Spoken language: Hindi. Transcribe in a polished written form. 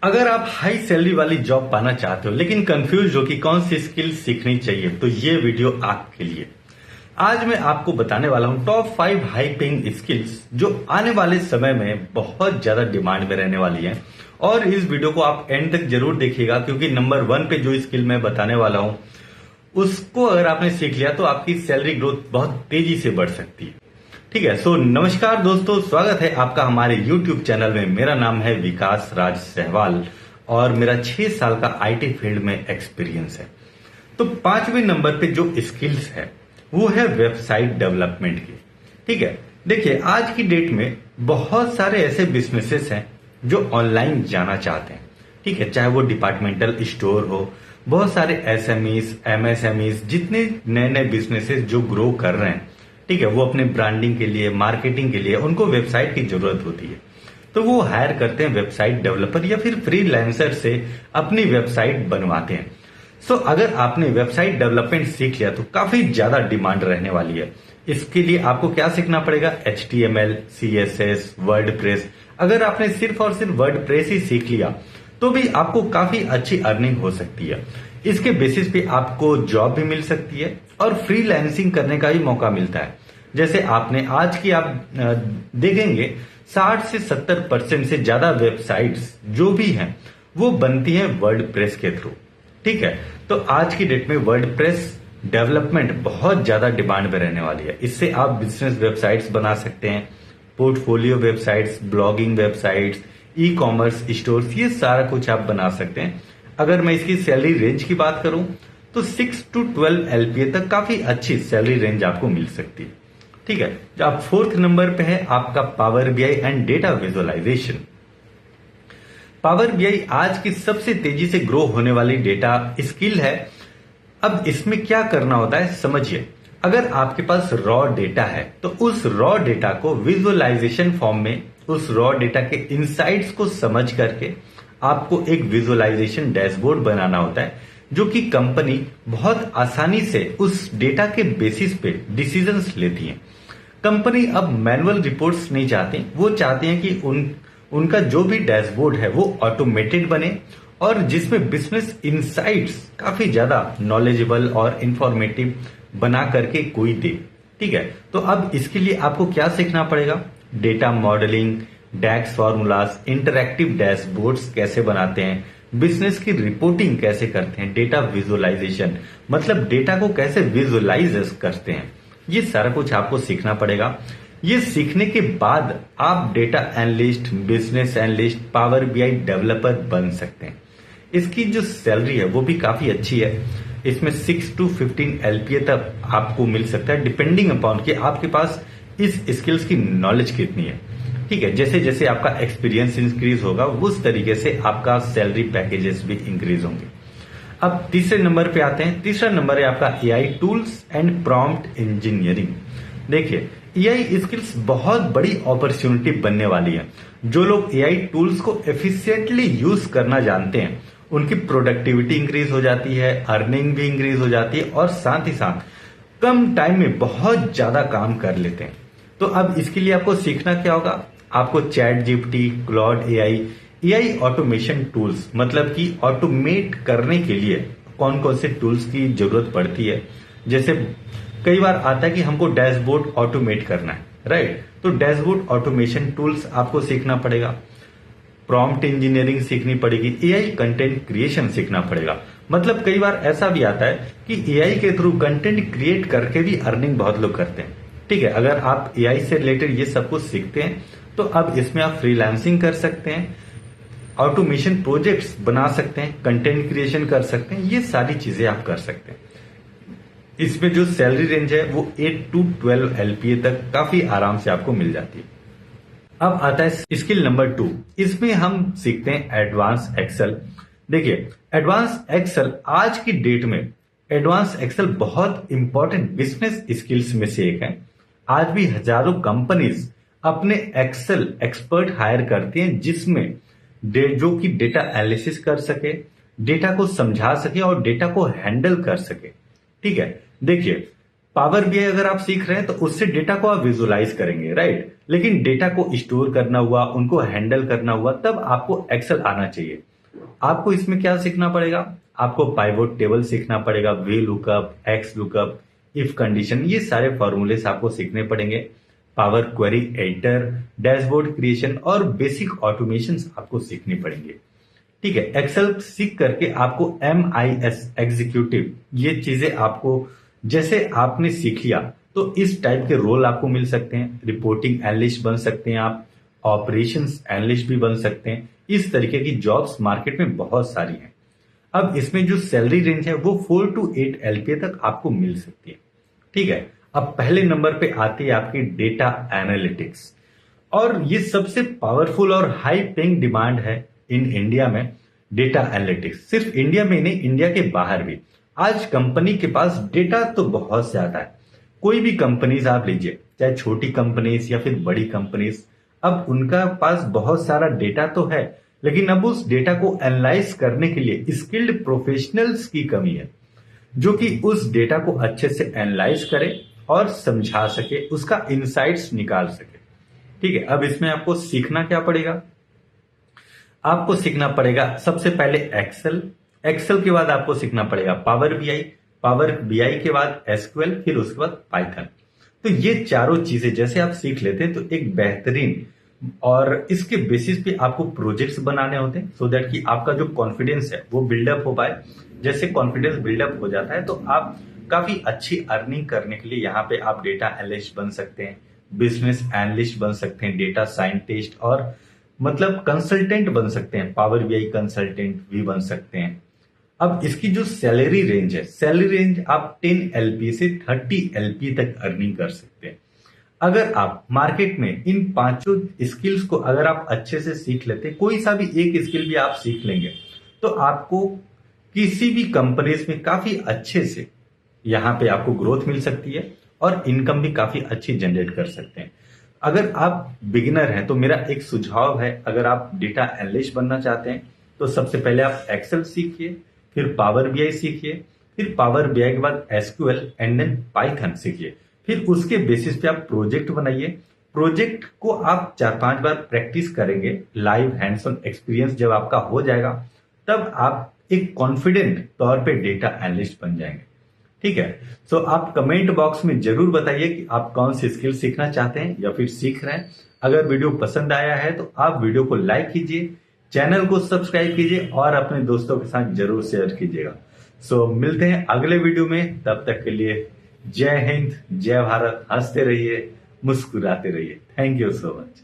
अगर आप हाई सैलरी वाली जॉब पाना चाहते हो लेकिन कंफ्यूज हो कि कौन सी स्किल सीखनी चाहिए तो ये वीडियो आपके लिए। आज मैं आपको बताने वाला हूं टॉप 5 हाई पेइंग स्किल्स जो आने वाले समय में बहुत ज्यादा डिमांड में रहने वाली हैं। और इस वीडियो को आप एंड तक जरूर देखिएगा क्योंकि नंबर 1 पे जो स्किल मैं बताने वाला हूं उसको अगर आपने सीख लिया तो आपकी सैलरी ग्रोथ बहुत तेजी से बढ़ सकती है। ठीक है, सो नमस्कार दोस्तों, स्वागत है आपका हमारे YouTube चैनल में। मेरा नाम है विकास राज सहवाल और मेरा 6 साल का IT फील्ड में एक्सपीरियंस है। तो 5वें नंबर पे जो स्किल्स है वो है वेबसाइट डेवलपमेंट की। ठीक है, देखिए आज की डेट में बहुत सारे ऐसे बिजनेसेस हैं जो ऑनलाइन जाना चाहते हैं। ठीक है, चाहे वो डिपार्टमेंटल स्टोर हो, बहुत सारे SMEs, MSMEs, जितने नए नए बिजनेसेस जो ग्रो कर रहे हैं, ठीक है, वो अपने ब्रांडिंग के लिए, मार्केटिंग के लिए उनको वेबसाइट की जरूरत होती है। तो वो हायर करते हैं वेबसाइट डेवलपर या फिर फ्रीलांसर से अपनी वेबसाइट बनवाते हैं। सो अगर आपने वेबसाइट डेवलपमेंट सीख लिया तो काफी ज्यादा डिमांड रहने वाली है। इसके लिए आपको क्या सीखना पड़ेगा? HTML, CSS, WordPress. अगर आपने सिर्फ और सिर्फ वर्डप्रेस ही सीख लिया तो भी आपको काफी अच्छी अर्निंग हो सकती है। इसके बेसिस पे आपको जॉब भी मिल सकती है और फ्रीलांसिंग करने का भी मौका मिलता है। जैसे आपने आज की आप देखेंगे 60 से 70% से ज्यादा वेबसाइट्स जो भी हैं वो बनती हैं वर्डप्रेस के थ्रू। ठीक है, तो आज की डेट में वर्डप्रेस डेवलपमेंट बहुत ज्यादा डिमांड में रहने वाली है। इससे आप बिजनेस वेबसाइट्स बना सकते हैं, portfolio websites, blogging websites, e-commerce stores, ये सारा कुछ आप बना सकते हैं। अगर मैं इसकी सैलरी रेंज की बात करूं तो 6 to 12 LPA तक काफी अच्छी सैलरी रेंज आपको मिल सकती है। ठीक है, जो आप 4th नंबर पे है आपका power BI and data visualization. Power BI आज की सबसे तेजी से ग्रो होने वाली डेटा स्किल है। अब इसमें क्या करना होता है समझिए। अगर आपके पास रॉ डेटा है तो उस रॉ डेटा को विजुअलाइजेशन फॉर्म में, उस रॉ डेटा के इनसाइट्स को समझ करके आपको एक विजुअलाइजेशन डैशबोर्ड बनाना होता है जो कि कंपनी बहुत आसानी से उस डेटा के बेसिस पे डिसीजंस लेती है। कंपनी अब मैनुअल रिपोर्ट्स नहीं चाहती, वो चाहती हैं कि उनका जो भी डैशबोर्ड है वो ऑटोमेटेड बने और जिसमें बिजनेस इनसाइट्स काफी ज्यादा नॉलेजेबल और इंफॉर्मेटिव बना करके कोई दे। ठीक है, तो अब इसके लिए आपको क्या सीखना पड़ेगा? डेटा मॉडलिंग, डैक्स फॉर्मूलाज, इंटरैक्टिव डैशबोर्ड्स कैसे बनाते हैं, बिजनेस की रिपोर्टिंग कैसे करते हैं, डेटा विजुअलाइजेशन मतलब डेटा को कैसे विजुअलाइज करते हैं, ये सारा कुछ आपको सीखना पड़ेगा। ये सीखने के बाद आप data analyst, business analyst, power BI developer बन सकते हैं। इसकी जो सैलरी है वो भी काफी अच्छी है। इसमें 6 to 15 LPA तक आपको मिल सकता है डिपेंडिंग अपॉन कि आपके पास इस स्किल्स की नॉलेज कितनी है। ठीक है, जैसे जैसे आपका एक्सपीरियंस इंक्रीज होगा उस तरीके से आपका सैलरी पैकेजेस भी इंक्रीज होंगे। अब तीसरे नंबर पे आते हैं। तीसरा नंबर है आपका AI tools and prompt engineering. देखिए AI स्किल्स बहुत बड़ी अपॉर्चुनिटी बनने वाली है। जो लोग AI टूल्स को एफिशिएंटली यूज करना जानते हैं उनकी प्रोडक्टिविटी इंक्रीज हो जाती है, अर्निंग भी इंक्रीज हो जाती है और साथ ही साथ कम टाइम में बहुत ज्यादा काम कर लेते हैं। तो अब इसके लिए आपको सीखना क्या होगा? आपको ChatGPT, Claude AI automation tools मतलब कि ऑटोमेट करने के लिए कौन कौन से टूल्स की जरूरत पड़ती है। जैसे कई बार आता है कि हमको डैशबोर्ड ऑटोमेट करना है, राइट? तो डैशबोर्ड ऑटोमेशन टूल्स आपको सीखना पड़ेगा, प्रॉम्प्ट इंजीनियरिंग सीखनी पड़ेगी, AI कंटेंट क्रिएशन सीखना पड़ेगा। मतलब कई बार ऐसा भी आता है कि AI के थ्रू कंटेंट क्रिएट करके भी अर्निंग बहुत लोग करते हैं। ठीक है, अगर आप AI से रिलेटेड ये सब कुछ सीखते हैं तो अब इसमें आप फ्रीलांसिंग कर सकते हैं, ऑटोमेशन प्रोजेक्ट्स बना सकते हैं, कंटेंट क्रिएशन कर सकते हैं, ये सारी चीजें आप कर सकते हैं। इसमें जो सैलरी रेंज है वो 8 to 12 LPA तक काफी आराम से आपको मिल जाती है। अब आता है स्किल नंबर 2। इसमें हम सीखते हैं एडवांस एक्सेल। देखिए एडवांस एक्सेल आज की डेट में एडवांस एक्सेल बहुत इंपॉर्टेंट बिजनेस स्किल्स में से एक है। आज भी हजारों कंपनीज अपने एक्सेल एक्सपर्ट हायर करती हैं जिसमें जो कि डेटा एनालिसिस कर सके, डेटा को समझा सके और डेटा को हैंडल कर सके। ठीक है, देखिए पावर BI अगर आप सीख रहे हैं तो उससे डेटा को आप विजुअलाइज करेंगे, राइट? लेकिन डेटा को स्टोर करना हुआ, उनको हैंडल करना हुआ, तब आपको एक्सेल आना चाहिए। आपको इसमें क्या सीखना पड़ेगा? आपको पाइवोट टेबल सीखना पड़ेगा, V lookup, x lookup, if condition, ये सारे फॉर्मूलेस आपको सीखने पड़ेंगे। Power query editor, dashboard creation और बेसिक ऑटोमेशन आपको सीखने पड़ेंगे। ठीक है, एक्सेल सीख करके आपको MIS एग्जीक्यूटिव, ये चीजें आपको जैसे आपने सीख लिया तो इस टाइप के रोल आपको मिल सकते हैं। रिपोर्टिंग एनालिस्ट बन सकते हैं आप, ऑपरेशंस एनालिस्ट भी बन सकते हैं। इस तरीके की जॉब्स मार्केट में बहुत सारी हैं। अब इसमें जो सैलरी रेंज है वो 4 to 8 LPA तक आपको मिल सकती है। ठीक है, अब पहले नंबर पे आती है आपकी डेटा एनालिटिक्स, और ये सबसे पावरफुल और हाई पेइंग डिमांड है इन इंडिया में। डेटा एनालिटिक्स सिर्फ इंडिया में नहीं, इंडिया के बाहर भी आज कंपनी के पास डेटा तो बहुत ज्यादा है। कोई भी कंपनीज आप लीजिए, चाहे छोटी कंपनीज या फिर बड़ी कंपनीज, अब उनका पास बहुत सारा डेटा तो है, लेकिन अब उस डेटा को एनालाइज करने के लिए स्किल्ड प्रोफेशनल्स की कमी है, जो कि उस डेटा को अच्छे से एनालाइज करे और समझा सके, उसका इंसाइट्स निकाल सके। ठीक है, अब इसमें आपको सीखना क्या पड़ेगा? आपको सीखना पड़ेगा सबसे पहले एक्सेल, एक्सेल के बाद आपको सीखना पड़ेगा पावर बीआई, पावर बीआई के बाद एसक्यूएल, फिर उसके बाद पाइथन। तो ये चारों चीजें जैसे आप सीख लेते हैं तो एक बेहतरीन, और इसके बेसिस पे आपको प्रोजेक्ट्स बनाने होते हैं, सो दैट कि आपका जो कॉन्फिडेंस है वो बिल्डअप हो पाए। जैसे कॉन्फिडेंस बिल्डअप हो जाता है तो आप काफी अच्छी अर्निंग करने के लिए यहाँ पे आप डेटा एनालिस्ट बन सकते हैं, बिजनेस एनालिस्ट बन सकते हैं, डेटा साइंटिस्ट और मतलब कंसल्टेंट बन सकते हैं, पावर बीआई कंसल्टेंट भी बन सकते हैं। अब इसकी जो सैलरी रेंज है, सैलरी रेंज आप 10 LP से 30 LP तक अर्निंग कर सकते हैं। अगर आप मार्केट में इन पांचों स्किल्स को अगर आप अच्छे से सीख लेते, कोई सा भी एक स्किल भी आप सीख लेंगे, तो आपको किसी भी कंपनीज में काफी अच्छे से यहाँ पे आपको ग्रोथ मिल सकती है और इनकम भी काफी अच्छी जनरेट कर सकते हैं। अगर आप बिगिनर हैं तो मेरा एक सुझाव है, अगर आप डेटा एनालिस्ट बनना चाहते हैं तो सबसे पहले आप एक्सेल सीखिए, फिर पावर बीआई सीखिए, फिर पावर बीआई के बाद एसक्यूएल एंड देन पाइथन सीखिए। फिर उसके बेसिस पे आप प्रोजेक्ट बनाइए। प्रोजेक्ट को आप 4-5 बार प्रैक्टिस करेंगे, लाइव हैंड्स ऑन एक्सपीरियंस जब आपका हो जाएगा तब आप एक कॉन्फिडेंट तौर पे डेटा एनालिस्ट बन जाएंगे। ठीक है, सो आप कमेंट बॉक्स में जरूर बताइए कि आप कौन सी स्किल सीखना चाहते हैं या फिर सीख रहे हैं। अगर वीडियो पसंद आया है तो आप वीडियो को लाइक कीजिए, चैनल को सब्सक्राइब कीजिए और अपने दोस्तों के साथ जरूर शेयर कीजिएगा। सो मिलते हैं अगले वीडियो में, तब तक के लिए जय हिंद, जय भारत, हंसते रहिए, मुस्कुराते रहिए। Thank you so much.